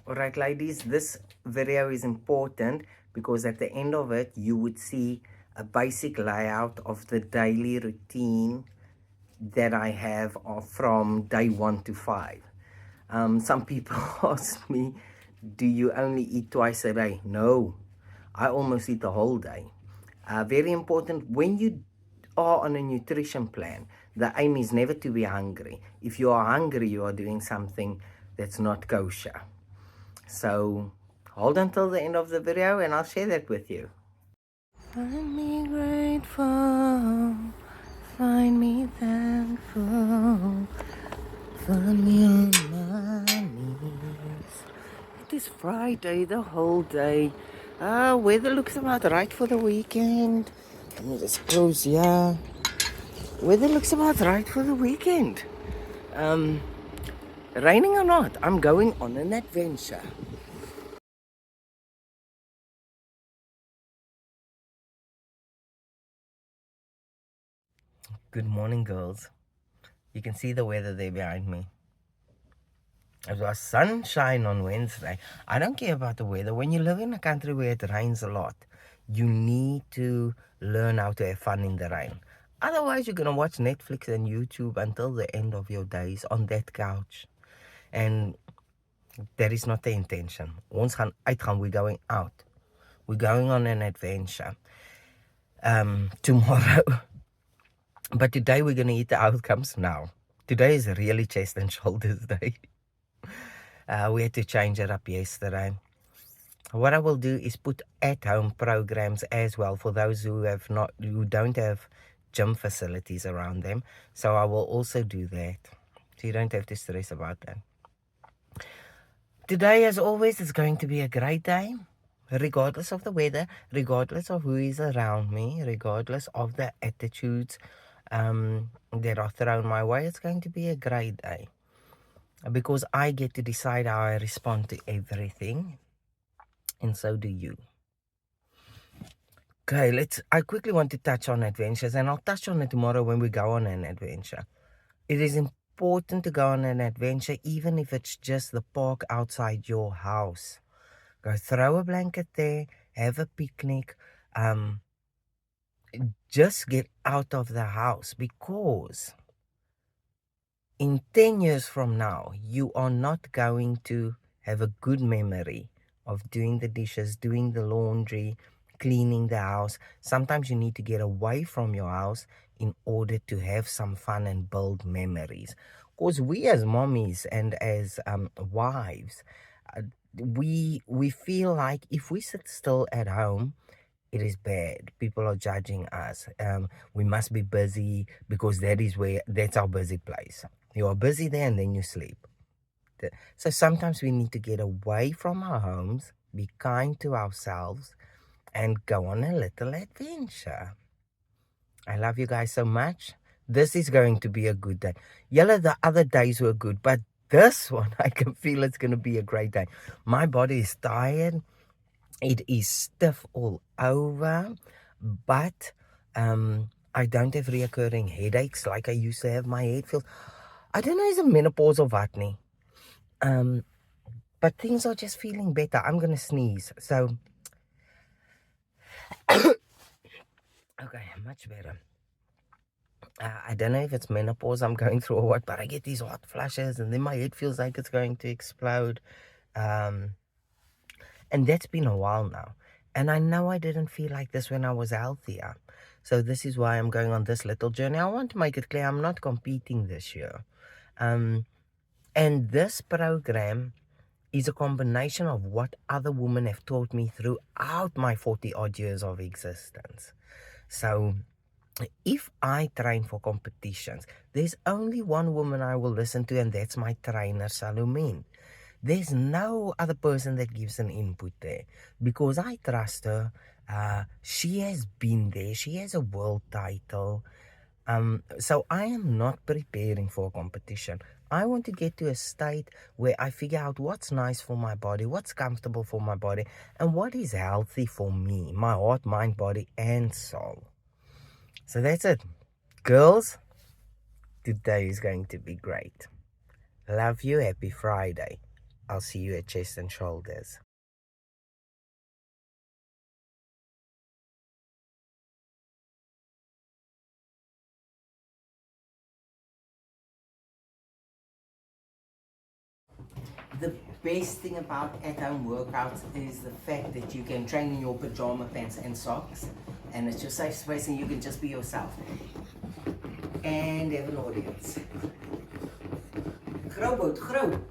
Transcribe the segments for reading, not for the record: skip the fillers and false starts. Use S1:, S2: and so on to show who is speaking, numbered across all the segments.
S1: Alright, ladies, this video is important because at the end of it, you would see a basic layout of the daily routine that I have from day 1 to 5. Some people ask me, do you only eat twice a day? No, I almost eat the whole day. Very important when you are on a nutrition plan, the aim is never to be hungry. If you are hungry, you are doing something that's not kosher. So hold until the end of the video and I'll share that with you. Find me grateful, find me thankful, find me on my knees. It is Friday, the whole day. Weather looks about right for the weekend. Let me just close here. Weather looks about right for the weekend. Raining or not, I'm going on an adventure. Good morning, girls. You can see the weather there behind me. It was sunshine on Wednesday. I don't care about the weather. When you live in a country where it rains a lot, you need to learn how to have fun in the rain. Otherwise, you're going to watch Netflix and YouTube until the end of your days on that couch. And that is not the intention. Ons gaan uitgaan, we're going out. We're going on an adventure tomorrow. But today we're going to eat the outcomes now. Today is really chest and shoulders day. We had to change it up yesterday. What I will do is put at-home programs as well for those who don't have gym facilities around them. So I will also do that. So you don't have to stress about that. Today, as always, is going to be a great day. Regardless of the weather, regardless of who is around me, regardless of the attitudes that are thrown my way, it's going to be a great day. Because I get to decide how I respond to everything. And so do you. Okay, I quickly want to touch on adventures, and I'll touch on it tomorrow when we go on an adventure. It is important to go on an adventure, even if it's just the park outside your house. Go throw a blanket there, have a picnic, just get out of the house, because in 10 years from now, you are not going to have a good memory of doing the dishes, doing the laundry, cleaning the house. Sometimes you need to get away from your house in order to have some fun and build memories. Because we as mommies and as wives, we feel like if we sit still at home, it is bad. People are judging us. We must be busy because that's our busy place. You are busy there and then you sleep. So sometimes we need to get away from our homes, be kind to ourselves, and go on a little adventure. I love you guys so much. This is going to be a good day. Yella, the other days were good, but this one, I can feel it's going to be a great day. My body is tired. It is stiff all over, but I don't have reoccurring headaches like I used to have. My head feels, I don't know, is it menopause or what nie. But things are just feeling better. I'm gonna sneeze. So okay, much better. I don't know if it's menopause I'm going through or what, but I get these hot flashes and then my head feels like it's going to explode. And that's been a while now. And I know I didn't feel like this when I was healthier. So this is why I'm going on this little journey. I want to make it clear I'm not competing this year. And this program is a combination of what other women have taught me throughout my 40 odd years of existence. So if I train for competitions, there's only one woman I will listen to, and that's my trainer, Salomine. There's no other person that gives an input there because I trust her. She has been there. She has a world title. So I am not preparing for a competition. I want to get to a state where I figure out what's nice for my body, what's comfortable for my body, and what is healthy for me, my heart, mind, body, and soul. So that's it. Girls, today is going to be great. Love you. Happy Friday. I'll see you at chest and shoulders. The best thing about at-home workouts is the fact that you can train in your pajama pants and socks, and it's your safe space and you can just be yourself and have an audience. Grow, boat, grow.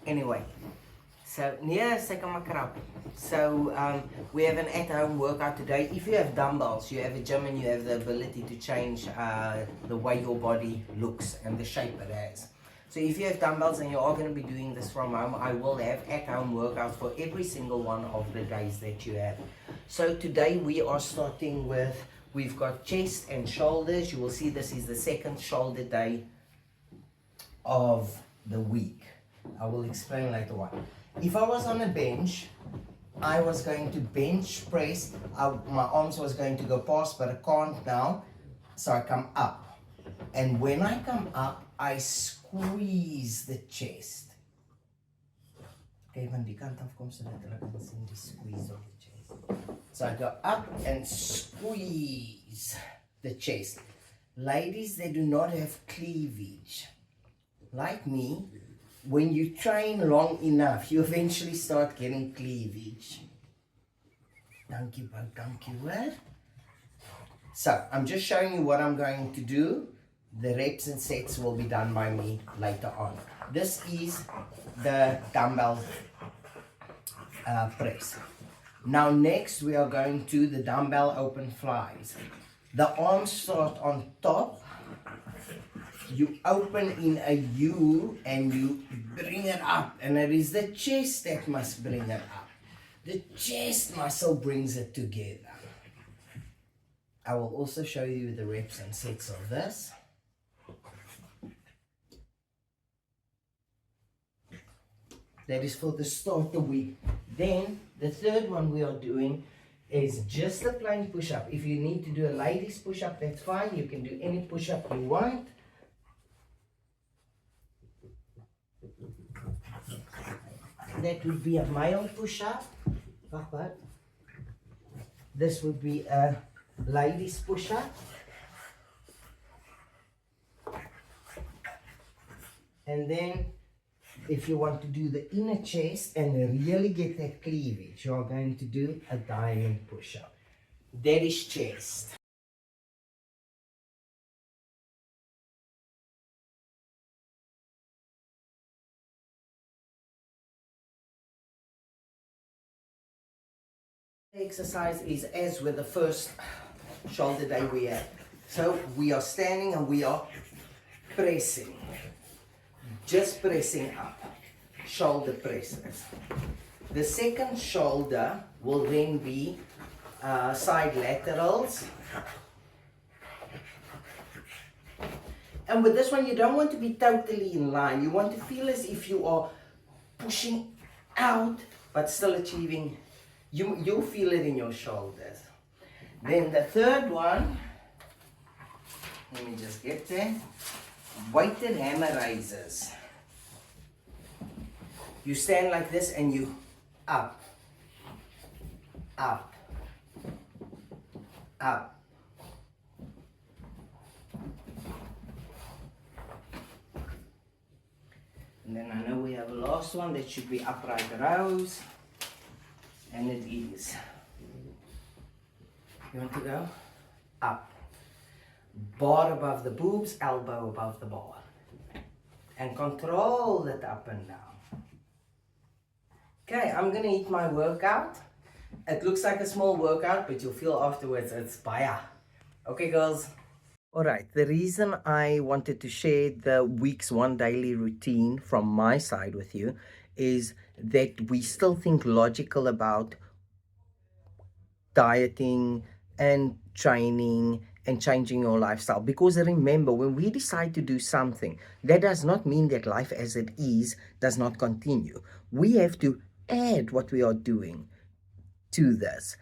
S1: Anyway, so near Sekamakrab. So we have an at-home workout today. If you have dumbbells, you have a gym and you have the ability to change the way your body looks and the shape it has. So if you have dumbbells and you are going to be doing this from home, I will have at-home workouts for every single one of the days that you have. So today we are starting with, we've got chest and shoulders. You will see this is the second shoulder day of the week. I will explain later on. If I was on a bench, I was going to bench press. My arms was going to go past, but I can't now. So I come up. And when I come up, I squeeze the chest. Okay, van die kant af kom sodat hulle kan sien die squeeze of the chest. So I go up and squeeze the chest. Ladies, they do not have cleavage. Like me, when you train long enough, you eventually start getting cleavage. Thank you, Bout. Thank you, what? So, I'm just showing you what I'm going to do. The reps and sets will be done by me later on. This is the dumbbell press. Now next, we are going to the dumbbell open flies. The arms start on top. You open in a U and you bring it up, and it is the chest that must bring it up. The chest muscle brings it together. I will also show you the reps and sets of this. That is for the start of the week. Then the third one we are doing is just a plain push-up. If you need to do a ladies push-up, that's fine. You can do any push-up you want. That would be a male push-up. This would be a ladies push-up. And then if you want to do the inner chest and really get that cleavage, you are going to do a diamond push-up. That is chest. The exercise is as with the first shoulder day we had. So we are standing and we are pressing. Just pressing up. Shoulder presses. The second shoulder will then be side laterals. And with this one, you don't want to be totally in line. You want to feel as if you are pushing out, but still achieving. You'll feel it in your shoulders. Then the third one, let me just get there. Weighted hammer raises. You stand like this and you up, up, up. And then I know we have a last one that should be upright rows. And it is. You want to go? Up. Bar above the boobs, elbow above the bar. And control it up and down. Okay, I'm going to eat my workout. It looks like a small workout, but you'll feel afterwards it's fire. Okay, girls. Alright, the reason I wanted to share the week's one daily routine from my side with you is that we still think logical about dieting and training and changing your lifestyle. Because remember, when we decide to do something, that does not mean that life as it is does not continue. We have to add what we are doing to this.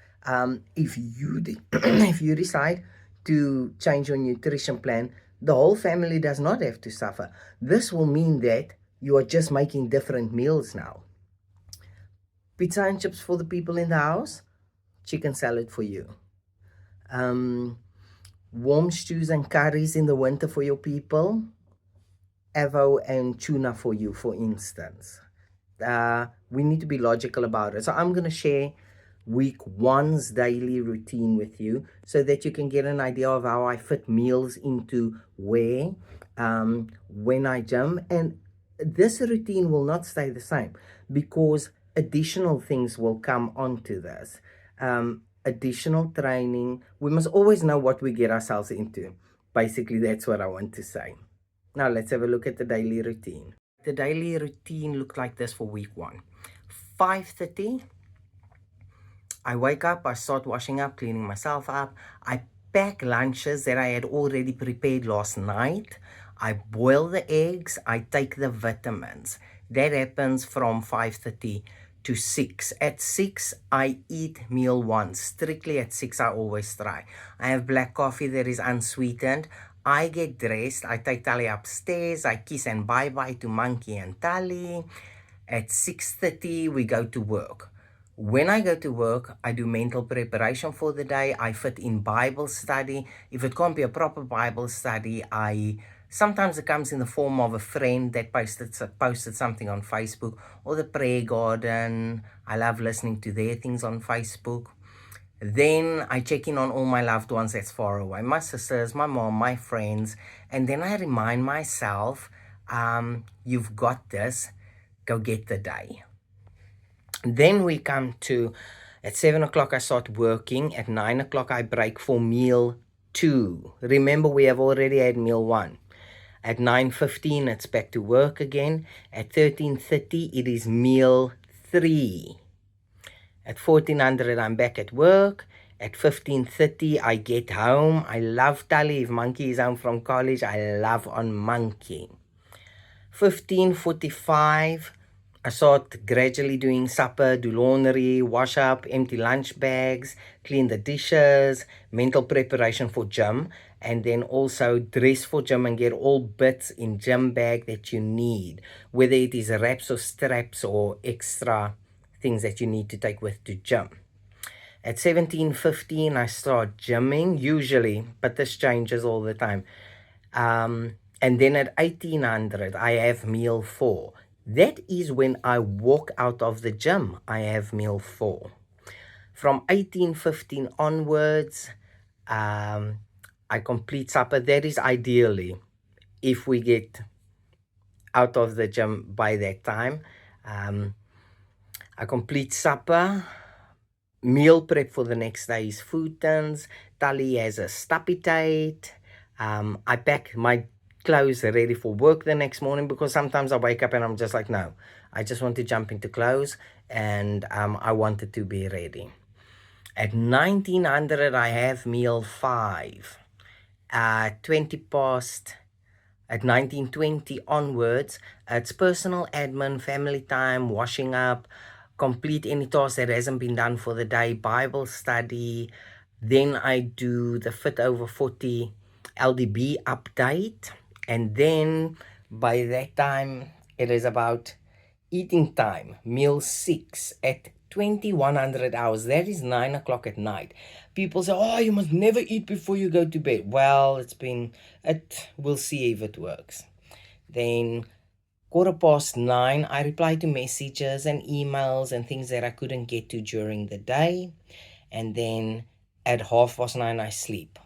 S1: If you if you decide to change your nutrition plan, the whole family does not have to suffer. This will mean that you are just making different meals now. Pizza and chips for the people in the house, chicken salad for you. Warm stews and curries in the winter for your people, avo and tuna for you, for instance. We need to be logical about it. So I'm going to share week one's daily routine with you so that you can get an idea of how I fit meals into where, when I gym. And this routine will not stay the same because additional things will come onto this. Additional training. We must always know what we get ourselves into. Basically, that's what I want to say. Now let's have a look at the daily routine. The daily routine looked like this for week one. 5:30, I wake up, I start washing up, cleaning myself up. I pack lunches that I had already prepared last night. I boil the eggs, I take the vitamins. That happens from 5:30 to 6. At 6, I eat meal one. Strictly at 6, I always try. I have black coffee that is unsweetened. I get dressed, I take Tali upstairs, I kiss and bye-bye to Monkey and Tali. At 6:30, we go to work. When I go to work, I do mental preparation for the day. I fit in Bible study. If it can't be a proper Bible study, sometimes it comes in the form of a friend that posted something on Facebook, or the prayer garden. I love listening to their things on Facebook. Then I check in on all my loved ones that's far away, my sisters, my mom, my friends, and then I remind myself, you've got this, go get the day. Then we come to, at 7 o'clock I start working, at 9 o'clock I break for meal 2. Remember, we have already had meal 1. At 9:15 it's back to work again. At 13:30 it is meal 3. At 1400 I'm back at work. At 15:30 I get home. I love Tali. If Monkey is home from college, I love on Monkey. 15:45 I start gradually doing supper, do laundry, wash up, empty lunch bags, clean the dishes, mental preparation for gym, and then also dress for gym and get all bits in gym bag that you need, whether it is wraps or straps or extra things that you need to take with to gym. At 17:15 I start gymming, usually, but this changes all the time. And then at 1800 I have meal 4. That is when I walk out of the gym. I have meal 4. From 18:15 onwards, I complete supper. That is ideally if we get out of the gym by that time. I complete supper. Meal prep for the next day is food tins. Tali has a Stappitate. I pack my clothes ready for work the next morning because sometimes I wake up and I'm just like, no, I just want to jump into clothes, and I wanted to be ready. At 1900 I have meal 5. 20 past, at 1920 onwards, it's personal admin, family time, washing up, complete any task that hasn't been done for the day, Bible study. Then I do the Fit Over 40 LDB update. And then by that time, it is about eating time, meal 6 at 2100 hours. That is 9 o'clock at night. People say, oh, you must never eat before you go to bed. Well, we'll see if it works. Then 9:15, I reply to messages and emails and things that I couldn't get to during the day. And then at 9:30, I sleep.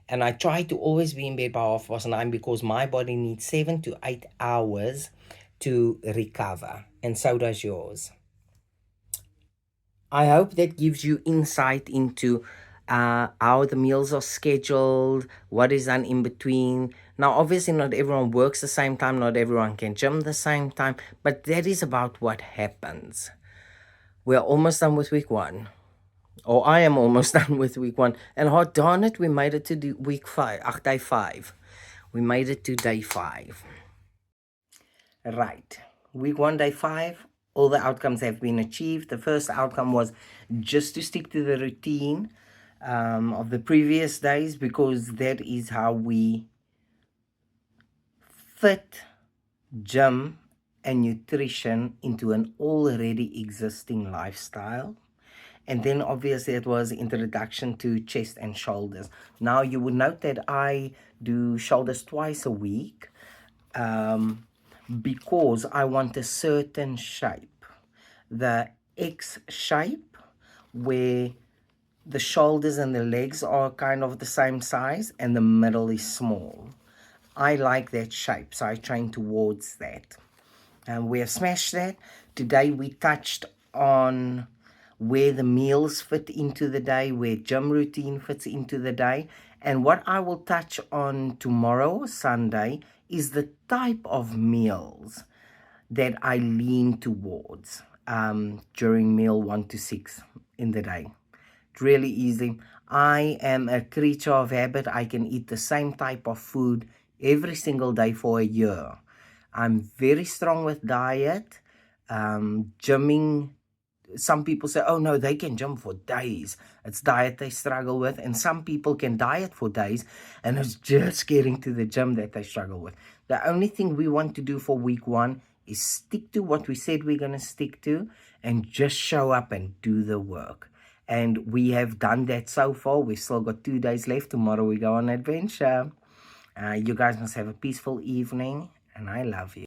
S1: And I try to always be in bed by 9:30 because my body needs 7 to 8 hours to recover. And so does yours. I hope that gives you insight into how the meals are scheduled, what is done in between. Now, obviously, not everyone works the same time, not everyone can gym the same time, but that is about what happens. We're almost done with week 1. Or I am almost done with week 1. And hot darn it, we made it to day 5. We made it to day 5. Right. Week 1, day 5. All the outcomes have been achieved. The first outcome was just to stick to the routine of the previous days, because that is how we fit gym and nutrition into an already existing lifestyle. And then obviously it was introduction to chest and shoulders. Now you would note that I do shoulders twice a week, because I want a certain shape. The X shape, where the shoulders and the legs are kind of the same size and the middle is small. I like that shape, so I train towards that. And we have smashed that. Today we touched on where the meals fit into the day, where gym routine fits into the day. And what I will touch on tomorrow, Sunday, is the type of meals that I lean towards during meal 1 to 6 in the day. It's really easy. I am a creature of habit. I can eat the same type of food every single day for a year. I'm very strong with diet. Gymming, some people say, oh no, they can gym for days. It's diet they struggle with. And some people can diet for days, and it's just getting to the gym that they struggle with. The only thing we want to do for week 1 is stick to what we said we're going to stick to, and just show up and do the work. And we have done that so far. We've still got 2 days left. Tomorrow we go on adventure. You guys must have a peaceful evening, and I love you.